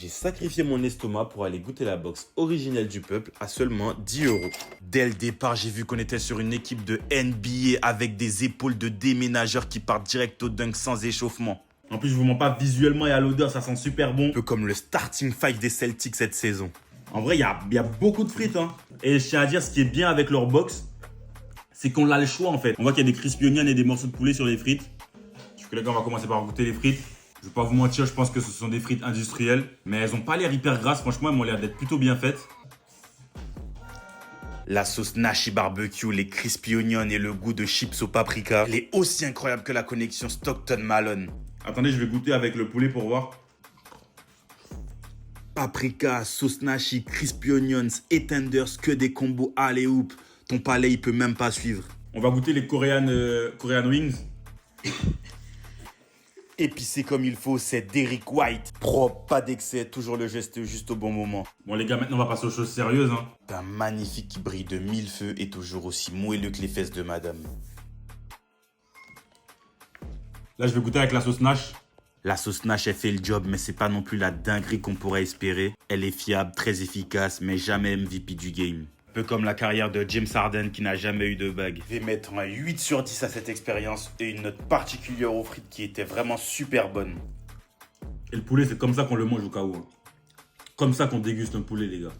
J'ai sacrifié mon estomac pour aller goûter la box originelle du peuple à seulement 10 euros. Dès le départ, j'ai vu qu'on était sur une équipe de NBA avec des épaules de déménageurs qui partent direct au dunk sans échauffement. En plus, je vous mens pas, visuellement et à l'odeur, ça sent super bon. Un peu comme le starting five des Celtics cette saison. En vrai, il y a beaucoup de frites. Hein. Et je tiens à dire, ce qui est bien avec leur box, c'est qu'on a le choix en fait. On voit qu'il y a des crispy onions et des morceaux de poulet sur les frites. Du coup, les gars, on va commencer par goûter les frites. Je vais pas vous mentir, je pense que ce sont des frites industrielles. Mais elles ont pas l'air hyper grasses, franchement, elles m'ont l'air d'être plutôt bien faites. La sauce Nashi barbecue, les crispy onions et le goût de chips au paprika, elle est aussi incroyable que la connexion Stockton-Malone. Attendez, je vais goûter avec le poulet pour voir. Paprika, sauce Nashi, crispy onions et tenders, que des combos alley-oop. Ton palais, il peut même pas suivre. On va goûter les Korean wings. Épicé comme il faut, c'est Derrick White. Propre, pas d'excès, toujours le geste juste au bon moment. Bon les gars, maintenant on va passer aux choses sérieuses. Hein. Un magnifique qui brille de mille feux et toujours aussi moelleux que les fesses de madame. Là, je vais goûter avec la sauce Nash. La sauce Nash, elle fait le job, mais c'est pas non plus la dinguerie qu'on pourrait espérer. Elle est fiable, très efficace, mais jamais MVP du game. Un peu comme la carrière de James Harden qui n'a jamais eu de bague. Je vais mettre un 8 sur 10 à cette expérience et une note particulière aux frites qui étaient vraiment super bonnes. Et le poulet, c'est comme ça qu'on le mange au cas où. Hein. Comme ça qu'on déguste un poulet, les gars.